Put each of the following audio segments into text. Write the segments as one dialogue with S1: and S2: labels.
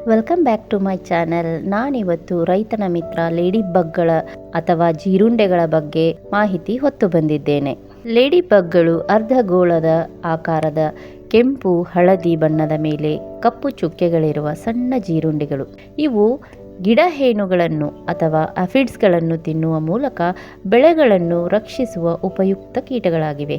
S1: Welcome back to my channel. ನಾನಿವತ್ತು ರೈತನ ಮಿತ್ರ lady ಬಗ್ಗಳ ಅಥವಾ ಜೀರುಂಡೆಗಳ ಬಗ್ಗೆ ಮಾಹಿತಿ ಹೊತ್ತು ಬಂದಿದ್ದೇನೆ. ಲೇಡಿ ಬಗ್ಗಳು ಅರ್ಧಗೋಳದ ಆಕಾರದ ಕೆಂಪು ಹಳದಿ ಬಣ್ಣದ ಮೇಲೆ ಕಪ್ಪು ಚುಕ್ಕೆಗಳಿರುವ ಸಣ್ಣ ಜೀರುಂಡೆಗಳು. ಇವು ಗಿಡ ಹೇನುಗಳನ್ನು ಅಥವಾ ಅಫಿಡ್ಸ್ಗಳನ್ನು ತಿನ್ನುವ ಮೂಲಕ ಬೆಳೆಗಳನ್ನು ರಕ್ಷಿಸುವ ಉಪಯುಕ್ತ ಕೀಟಗಳಾಗಿವೆ.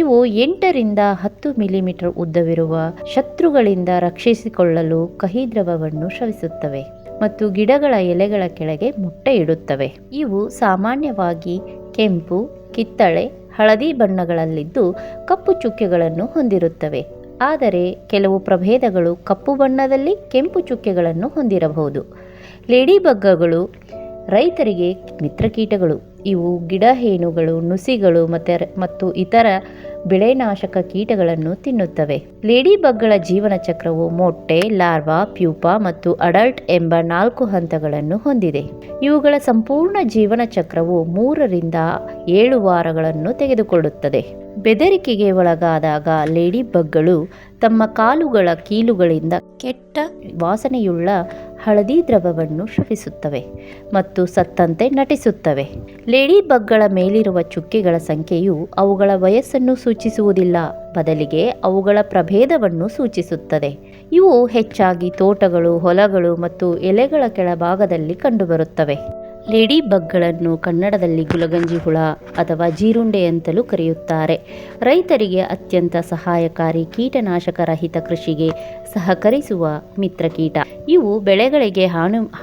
S1: ಇವು 8 ರಿಂದ 10 ಮಿಲಿಮೀಟರ್ ಉದ್ದವಿರುವ ಶತ್ರುಗಳಿಂದ ರಕ್ಷಿಸಿಕೊಳ್ಳಲು ಕಹಿ ದ್ರವವನ್ನು ಸ್ರವಿಸುತ್ತವೆ ಮತ್ತು ಗಿಡಗಳ ಎಲೆಗಳ ಕೆಳಗೆ ಮೊಟ್ಟೆ ಇಡುತ್ತವೆ. ಇವು ಸಾಮಾನ್ಯವಾಗಿ ಕೆಂಪು, ಕಿತ್ತಳೆ, ಹಳದಿ ಬಣ್ಣಗಳಲ್ಲಿದ್ದು ಕಪ್ಪು ಚುಕ್ಕೆಗಳನ್ನು ಹೊಂದಿರುತ್ತವೆ. ಆದರೆ ಕೆಲವು ಪ್ರಭೇದಗಳು ಕಪ್ಪು ಬಣ್ಣದಲ್ಲಿ ಕೆಂಪು ಚುಕ್ಕೆಗಳನ್ನು ಹೊಂದಿರಬಹುದು. ಲೇಡಿ ಬಗ್ಗಳು ರೈತರಿಗೆ ಮಿತ್ರಕೀಟಗಳು. ಇವು ಗಿಡ ಹೇನುಗಳು, ನುಸಿಗಳು ಮತ್ತು ಇತರ ಬೆಳೆನಾಶಕ ಕೀಟಗಳನ್ನು ತಿನ್ನುತ್ತವೆ. ಲೇಡಿ ಬಗ್ಗಳ ಜೀವನ ಚಕ್ರವು ಮೊಟ್ಟೆ, ಲಾರ್ವಾ, ಪ್ಯೂಪಾ ಮತ್ತು ಅಡಲ್ಟ್ ಎಂಬ 4 ಹಂತಗಳನ್ನು ಹೊಂದಿದೆ. ಇವುಗಳ ಸಂಪೂರ್ಣ ಜೀವನ ಚಕ್ರವು 3 ರಿಂದ 7 ವಾರಗಳನ್ನು ತೆಗೆದುಕೊಳ್ಳುತ್ತದೆ. ಬೆದರಿಕೆಗೆ ಒಳಗಾದಾಗ ಲೇಡಿ ಬಗ್ಗಳು ತಮ್ಮ ಕಾಲುಗಳ ಕೀಲುಗಳಿಂದ ಕೆಟ್ಟ ವಾಸನೆಯುಳ್ಳ ಹಳದಿ ದ್ರವವನ್ನು ಸ್ರವಿಸುತ್ತವೆ ಮತ್ತು ಸತ್ತಂತೆ ನಟಿಸುತ್ತವೆ. ಲೇಡಿ ಬಗ್ಗಳ ಮೇಲಿರುವ ಚುಕ್ಕೆಗಳ ಸಂಖ್ಯೆಯು ಅವುಗಳ ವಯಸ್ಸನ್ನು ಸೂಚಿಸುವುದಿಲ್ಲ, ಬದಲಿಗೆ ಅವುಗಳ ಪ್ರಭೇದವನ್ನು ಸೂಚಿಸುತ್ತದೆ. ಇವು ಹೆಚ್ಚಾಗಿ ತೋಟಗಳು, ಹೊಲಗಳು ಮತ್ತು ಎಲೆಗಳ ಕೆಳಭಾಗದಲ್ಲಿ ಕಂಡುಬರುತ್ತವೆ. ಲೇಡಿ ಬಗ್ಗಳನ್ನು ಕನ್ನಡದಲ್ಲಿ ಗುಲಗಂಜಿ ಹುಳ ಅಥವಾ ಜೀರುಂಡೆ ಅಂತಲೂ ಕರೆಯುತ್ತಾರೆ. ರೈತರಿಗೆ ಅತ್ಯಂತ ಸಹಾಯಕಾರಿ ಕೀಟನಾಶಕ ರಹಿತ ಕೃಷಿಗೆ ಸಹಕರಿಸುವ ಮಿತ್ರಕೀಟ. ಇವು ಬೆಳೆಗಳಿಗೆ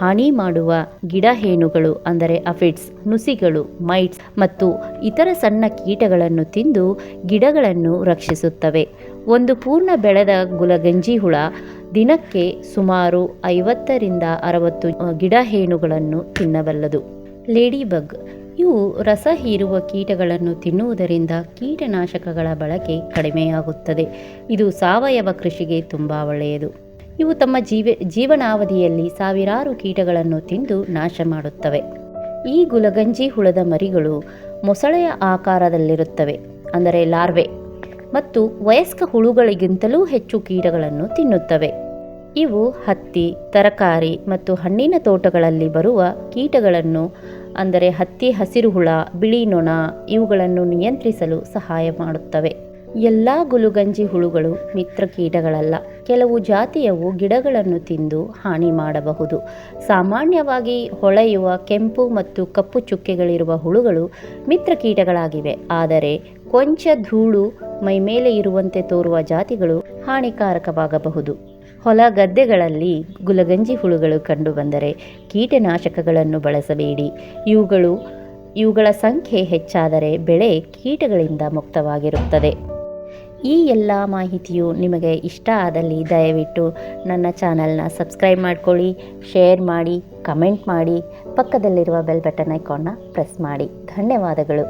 S1: ಹಾನಿ ಮಾಡುವ ಗಿಡ ಹೇನುಗಳು ಅಂದರೆ ಅಫಿಡ್ಸ್, ನುಸಿಗಳು, ಮೈಟ್ಸ್ ಮತ್ತು ಇತರ ಸಣ್ಣ ಕೀಟಗಳನ್ನು ತಿಂದು ಗಿಡಗಳನ್ನು ರಕ್ಷಿಸುತ್ತವೆ. ಒಂದು ಪೂರ್ಣ ಬೆಳೆದ ಗುಲಗಂಜಿ ಹುಳ ದಿನಕ್ಕೆ ಸುಮಾರು 50 ರಿಂದ 60 ಗಿಡ ಹೇನುಗಳನ್ನು ತಿನ್ನಬಲ್ಲದು. ಲೇಡಿ ಬಗ್ ಇವು ರಸ ಹೀರುವ ಕೀಟಗಳನ್ನು ತಿನ್ನುವುದರಿಂದ ಕೀಟನಾಶಕಗಳ ಬಳಕೆ ಕಡಿಮೆಯಾಗುತ್ತದೆ. ಇದು ಸಾವಯವ ಕೃಷಿಗೆ ತುಂಬ ಒಳ್ಳೆಯದು. ಇವು ತಮ್ಮ ಜೀವನಾವಧಿಯಲ್ಲಿ ಸಾವಿರಾರು ಕೀಟಗಳನ್ನು ತಿಂದು ನಾಶ ಮಾಡುತ್ತವೆ. ಈ ಗುಲಗಂಜಿ ಹುಳದ ಮರಿಗಳು ಮೊಸಳೆಯ ಆಕಾರದಲ್ಲಿರುತ್ತವೆ, ಅಂದರೆ ಲಾರ್ವೆ, ಮತ್ತು ವಯಸ್ಕ ಹುಳುಗಳಿಗಿಂತಲೂ ಹೆಚ್ಚು ಕೀಟಗಳನ್ನು ತಿನ್ನುತ್ತವೆ. ಇವು ಹತ್ತಿ, ತರಕಾರಿ ಮತ್ತು ಹಣ್ಣಿನ ತೋಟಗಳಲ್ಲಿ ಬರುವ ಕೀಟಗಳನ್ನು ಅಂದರೆ ಹತ್ತಿ ಹಸಿರು ಹುಳ, ಬಿಳಿ ನೊಣ ಇವುಗಳನ್ನು ನಿಯಂತ್ರಿಸಲು ಸಹಾಯ ಮಾಡುತ್ತವೆ. ಎಲ್ಲ ಗುಲಗಂಜಿ ಹುಳುಗಳು ಮಿತ್ರ ಕೀಟಗಳಲ್ಲ. ಕೆಲವು ಜಾತಿಯವು ಗಿಡಗಳನ್ನು ತಿಂದು ಹಾನಿ ಮಾಡಬಹುದು. ಸಾಮಾನ್ಯವಾಗಿ ಹೊಳೆಯುವ ಕೆಂಪು ಮತ್ತು ಕಪ್ಪು ಚುಕ್ಕೆಗಳಿರುವ ಹುಳುಗಳು ಮಿತ್ರ ಕೀಟಗಳಾಗಿವೆ. ಆದರೆ ಕೊಂಚ ಧೂಳು ಮೈಮೇಲೆ ಇರುವಂತೆ ತೋರುವ ಜಾತಿಗಳು ಹಾನಿಕಾರಕವಾಗಬಹುದು. ಹೊಲ ಗದ್ದೆಗಳಲ್ಲಿ ಗುಲಗಂಜಿ ಹುಳುಗಳು ಕಂಡುಬಂದರೆ ಕೀಟನಾಶಕಗಳನ್ನು ಬಳಸಬೇಡಿ. ಇವುಗಳ ಸಂಖ್ಯೆ ಹೆಚ್ಚಾದರೆ ಬೆಳೆ ಕೀಟಗಳಿಂದ ಮುಕ್ತವಾಗಿರುತ್ತದೆ. ಈ ಎಲ್ಲ ಮಾಹಿತಿಯು ನಿಮಗೆ ಇಷ್ಟ ಆದಲ್ಲಿ ದಯವಿಟ್ಟು ನನ್ನ ಚಾನಲ್ನ ಸಬ್ಸ್ಕ್ರೈಬ್ ಮಾಡ್ಕೊಳ್ಳಿ, ಶೇರ್ ಮಾಡಿ, ಕಮೆಂಟ್ ಮಾಡಿ, ಪಕ್ಕದಲ್ಲಿರುವ ಬೆಲ್ ಬಟನ್ ಐಕಾನ್ನ ಪ್ರೆಸ್ ಮಾಡಿ. ಧನ್ಯವಾದಗಳು.